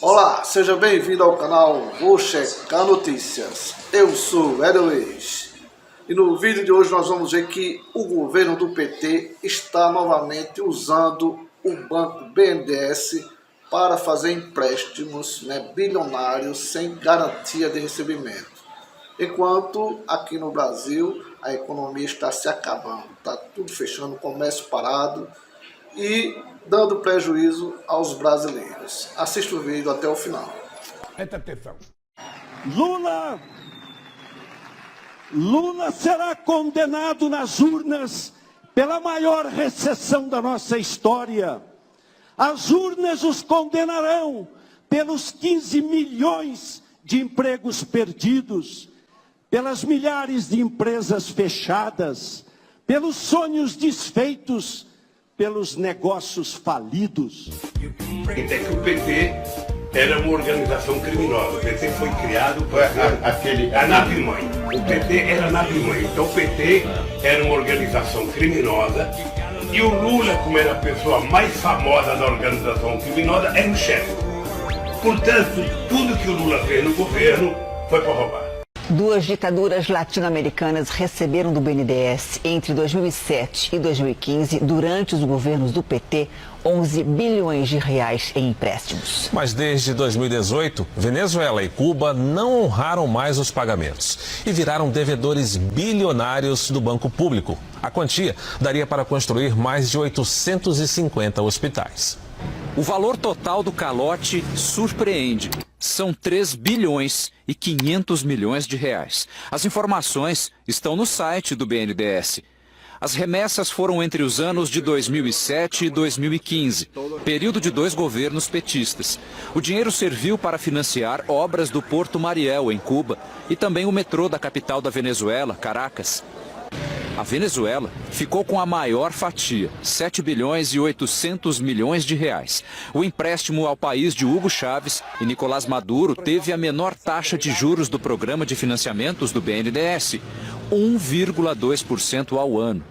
Olá, seja bem-vindo ao canal Vou Checar Notícias. Eu sou Hélio Luiz e no vídeo de hoje nós vamos ver que o governo do PT está novamente usando o banco BNDES para fazer empréstimos bilionários sem garantia de recebimento. Enquanto aqui no Brasil a economia está se acabando, está tudo fechando, o comércio parado e dando prejuízo aos brasileiros. Assista o vídeo até o final. Presta atenção. Lula será condenado nas urnas pela maior recessão da nossa história. As urnas os condenarão pelos 15 milhões de empregos perdidos, pelas milhares de empresas fechadas, pelos sonhos desfeitos, pelos negócios falidos. É que o PT era uma organização criminosa. O PT foi criado para a nave-mãe. O PT era a nave-mãe. Então o PT era uma organização criminosa e o Lula, como era a pessoa mais famosa da organização criminosa, era o chefe. Portanto, tudo que o Lula fez no governo foi para roubar. Duas ditaduras latino-americanas receberam do BNDES entre 2007 e 2015, durante os governos do PT, 11 bilhões de reais em empréstimos. Mas desde 2018, Venezuela e Cuba não honraram mais os pagamentos e viraram devedores bilionários do Banco Público. A quantia daria para construir mais de 850 hospitais. O valor total do calote surpreende. São 3 bilhões e 500 milhões de reais. As informações estão no site do BNDES. As remessas foram entre os anos de 2007 e 2015, período de 2 governos petistas. O dinheiro serviu para financiar obras do Porto Mariel, em Cuba, e também o metrô da capital da Venezuela, Caracas. A Venezuela ficou com a maior fatia, 7 bilhões e 800 milhões de reais. O empréstimo ao país de Hugo Chávez e Nicolás Maduro teve a menor taxa de juros do programa de financiamentos do BNDES, 1,2% ao ano.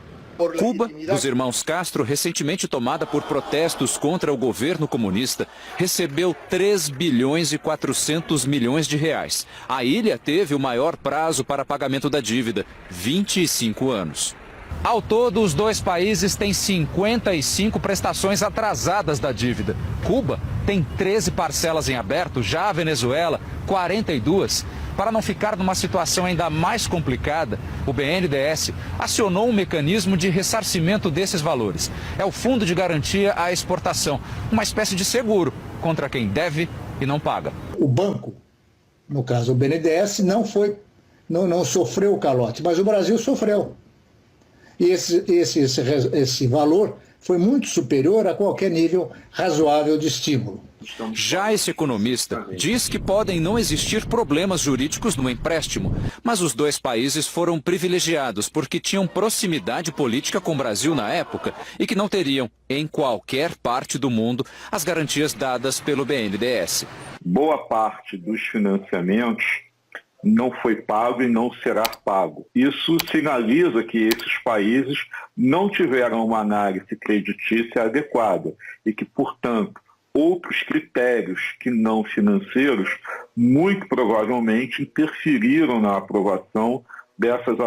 Cuba, dos irmãos Castro, recentemente tomada por protestos contra o governo comunista, recebeu 3 bilhões e 400 milhões de reais. A ilha teve o maior prazo para pagamento da dívida, 25 anos. Ao todo, os dois países têm 55 prestações atrasadas da dívida. Cuba tem 13 parcelas em aberto, já a Venezuela, 42. Para não ficar numa situação ainda mais complicada, o BNDES acionou um mecanismo de ressarcimento desses valores. É o Fundo de Garantia à Exportação, uma espécie de seguro contra quem deve e não paga. O banco, no caso o BNDES, não sofreu o calote, mas o Brasil sofreu. E esse valor foi muito superior a qualquer nível razoável de estímulo. Já esse economista diz que podem não existir problemas jurídicos no empréstimo, mas os dois países foram privilegiados porque tinham proximidade política com o Brasil na época e que não teriam, em qualquer parte do mundo, as garantias dadas pelo BNDES. Boa parte dos financiamentos não foi pago e não será pago. Isso sinaliza que esses países não tiveram uma análise creditícia adequada e que, portanto, outros critérios que não financeiros muito provavelmente interferiram na aprovação dessas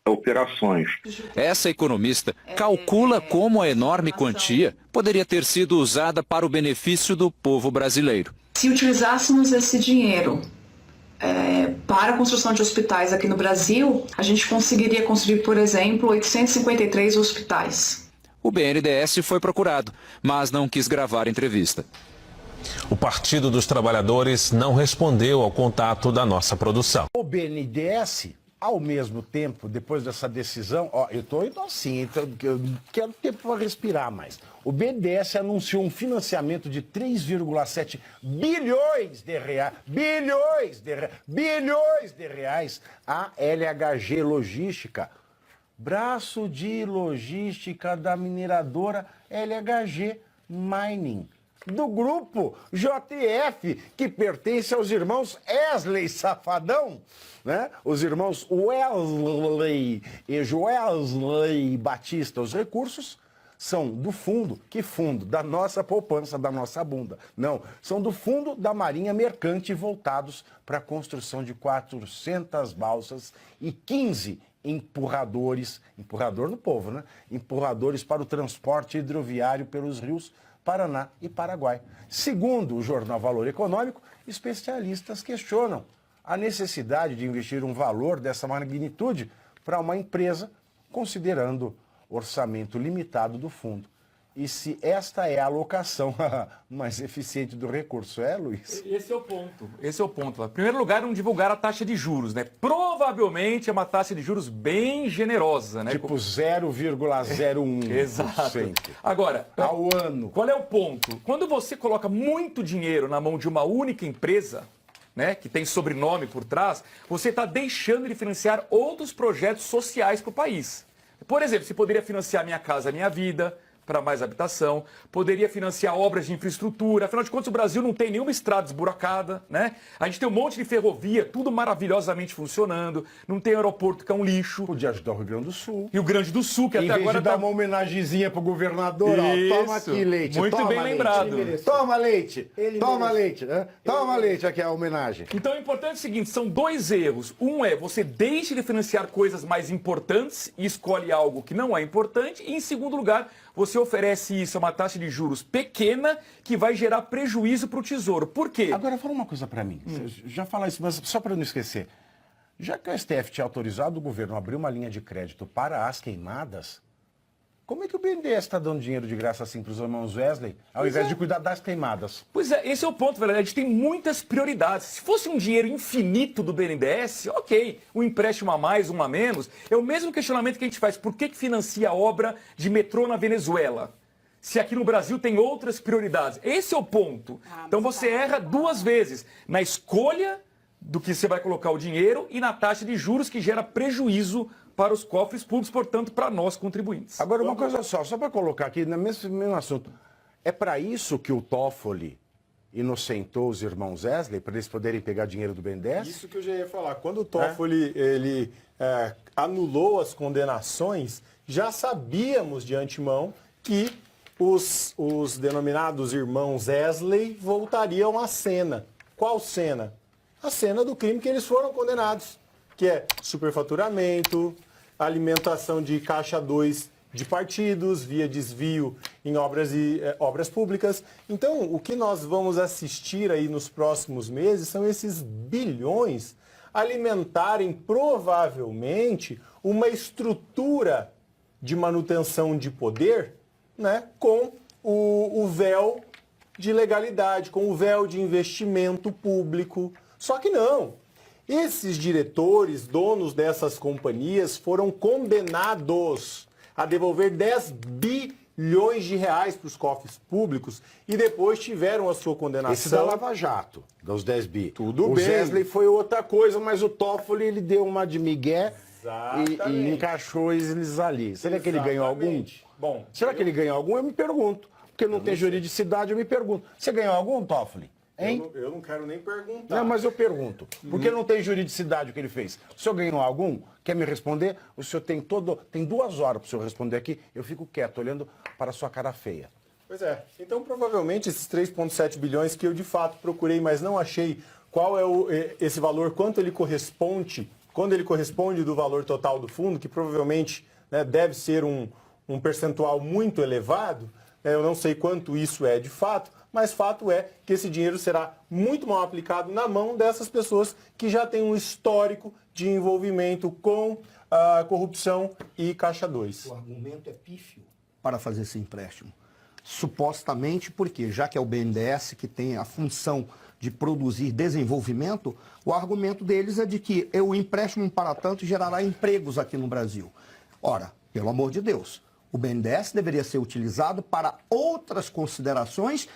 operações. Essa economista calcula como a enorme quantia poderia ter sido usada para o benefício do povo brasileiro. Se utilizássemos esse dinheiro para a construção de hospitais aqui no Brasil, a gente conseguiria construir, por exemplo, 853 hospitais. O BNDES foi procurado, mas não quis gravar a entrevista. O Partido dos Trabalhadores não respondeu ao contato da nossa produção. O BNDES, ao mesmo tempo, depois dessa decisão, eu estou indo assim, então, eu quero tempo para respirar mais. O BNDES anunciou um financiamento de 3,7 bilhões de reais, bilhões de reais à LHG Logística, braço de logística da mineradora LHG Mining, do grupo JF, que pertence aos irmãos Wesley Safadão, né? Os irmãos Wesley e Joesley Batista. Os recursos são do fundo, que fundo? Da nossa poupança, da nossa bunda. Não, são do fundo da Marinha Mercante voltados para a construção de 400 balsas e 15 empurradores, empurrador no povo, né? Empurradores para o transporte hidroviário pelos rios Paraná e Paraguai. Segundo o jornal Valor Econômico, especialistas questionam a necessidade de investir um valor dessa magnitude para uma empresa, considerando orçamento limitado do fundo. E se esta é a alocação mais eficiente do recurso, Luiz? Esse é o ponto. Esse é o ponto. Em primeiro lugar, não divulgar a taxa de juros, né? Provavelmente é uma taxa de juros bem generosa, né? Tipo 0,01%. Exato. Agora, ao ano. Qual é o ponto? Quando você coloca muito dinheiro na mão de uma única empresa, né, que tem sobrenome por trás, você está deixando de financiar outros projetos sociais para o país. Por exemplo, você poderia financiar Minha Casa Minha Vida, para mais habitação, poderia financiar obras de infraestrutura. Afinal de contas, o Brasil não tem nenhuma estrada esburacada, né? A gente tem um monte de ferrovia, tudo maravilhosamente funcionando, não tem aeroporto que é um lixo. Podia ajudar o Rio Grande do Sul. Rio Grande do Sul, que em até agora dar uma homenagezinha pro governador, ó, toma aqui leite. Muito toma bem leite. lembrado. Toma leite, toma leite, né? Toma leite, aqui é a homenagem. Então o importante é o seguinte, são dois erros. Um é, você deixa de financiar coisas mais importantes e escolhe algo que não é importante. E em segundo lugar, você oferece isso a uma taxa de juros pequena que vai gerar prejuízo para o Tesouro. Por quê? Agora, fala uma coisa para mim. Já fala isso, mas só para não esquecer. Já que o STF tinha autorizado o governo a abrir uma linha de crédito para as queimadas, como é que o BNDES está dando dinheiro de graça assim para os irmãos Wesley, ao invés de cuidar das queimadas? Pois é, esse é o ponto, velho. A gente tem muitas prioridades. Se fosse um dinheiro infinito do BNDES, ok, um empréstimo a mais, um a menos, é o mesmo questionamento que a gente faz. Por que financia a obra de metrô na Venezuela? Se aqui no Brasil tem outras prioridades. Esse é o ponto. Então você erra duas vezes. Na escolha do que você vai colocar o dinheiro e na taxa de juros que gera prejuízo para os cofres públicos, portanto, para nós contribuintes. Agora, uma coisa só para colocar aqui no mesmo assunto. É para isso que o Toffoli inocentou os irmãos Wesley, para eles poderem pegar dinheiro do BNDES? Isso que eu já ia falar. Quando o Toffoli ele anulou as condenações, já sabíamos de antemão que os denominados irmãos Wesley voltariam à cena. Qual cena? A cena do crime que eles foram condenados, que é superfaturamento, alimentação de caixa 2 de partidos, via desvio em obras públicas. Então, o que nós vamos assistir aí nos próximos meses são esses bilhões alimentarem provavelmente uma estrutura de manutenção de poder, né, com o véu de legalidade, com o véu de investimento público. Só que não. Esses diretores, donos dessas companhias, foram condenados a devolver 10 bilhões de reais para os cofres públicos e depois tiveram a sua condenação. Esse da Lava Jato, dos 10 bi. Tudo o bem. O Wesley foi outra coisa, mas o Toffoli ele deu uma de migué e encaixou eles ali. Será que ele ganhou algum? Bom, será que ele ganhou algum? Eu me pergunto. Porque não tem juridicidade, eu me pergunto. Você ganhou algum, Toffoli? Eu não quero nem perguntar. Não, mas eu pergunto. Por que não tem juridicidade o que ele fez? O senhor ganhou algum? Quer me responder? O senhor tem 2 horas para o senhor responder aqui. Eu fico quieto, olhando para a sua cara feia. Pois é. Então, provavelmente, esses 3,7 bilhões que eu, de fato, procurei, mas não achei qual é esse valor, quando ele corresponde do valor total do fundo, que provavelmente, né, deve ser um percentual muito elevado. Eu não sei quanto isso é de fato, mas fato é que esse dinheiro será muito mal aplicado na mão dessas pessoas que já têm um histórico de envolvimento com a corrupção e Caixa 2. O argumento é pífio para fazer esse empréstimo. Supostamente porque, já que é o BNDES que tem a função de produzir desenvolvimento, o argumento deles é de que o empréstimo para tanto gerará empregos aqui no Brasil. Ora, pelo amor de Deus, o BNDES deveria ser utilizado para outras considerações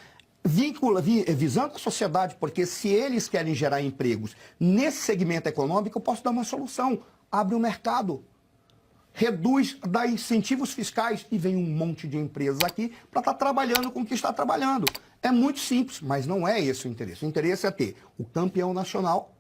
visando a sociedade, porque se eles querem gerar empregos nesse segmento econômico, eu posso dar uma solução. Abre o mercado, reduz, dá incentivos fiscais e vem um monte de empresas aqui para estar trabalhando com o que está trabalhando. É muito simples, mas não é esse o interesse. O interesse é ter o campeão nacional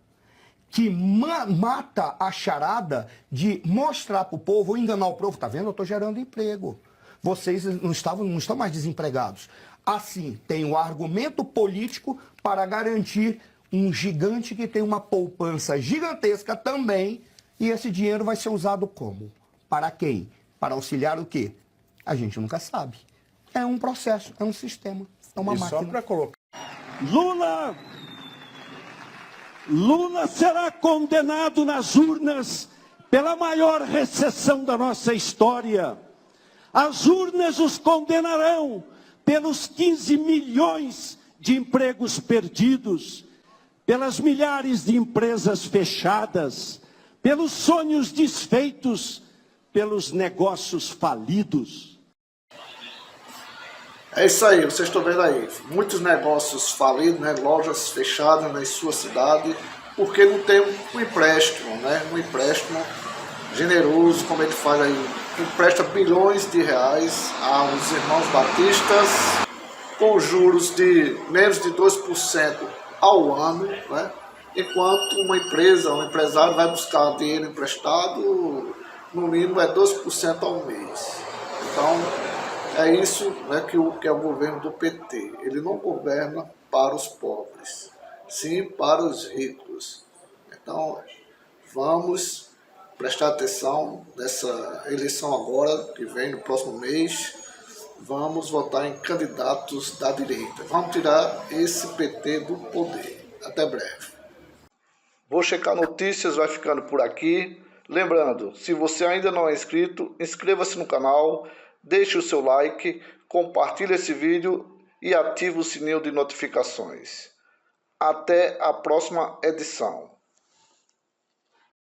que mata a charada de mostrar para o povo, ou enganar o povo, tá vendo? Eu estou gerando emprego. vocês não estão mais desempregados. Assim, tem o argumento político para garantir um gigante que tem uma poupança gigantesca também, e esse dinheiro vai ser usado como? Para quem? Para auxiliar o quê? A gente nunca sabe. É um processo, é um sistema, é uma máquina. Só para colocar. Lula será condenado nas urnas pela maior recessão da nossa história. As urnas os condenarão pelos 15 milhões de empregos perdidos, pelas milhares de empresas fechadas, pelos sonhos desfeitos, pelos negócios falidos. É isso aí, vocês estão vendo aí, muitos negócios falidos, né, lojas fechadas na sua cidade, porque não tem um empréstimo, né, um empréstimo generoso, como ele faz aí, empresta bilhões de reais aos irmãos batistas, com juros de menos de 2% ao ano, né, enquanto uma empresa, um empresário vai buscar dinheiro emprestado, no mínimo é 2% ao mês. Então, é isso, né, que é o governo do PT. Ele não governa para os pobres, sim para os ricos. Então, vamos prestar atenção nessa eleição agora, que vem no próximo mês. Vamos votar em candidatos da direita. Vamos tirar esse PT do poder. Até breve. Vou Checar Notícias vai ficando por aqui. Lembrando, se você ainda não é inscrito, inscreva-se no canal, deixe o seu like, compartilhe esse vídeo e ative o sininho de notificações. Até a próxima edição.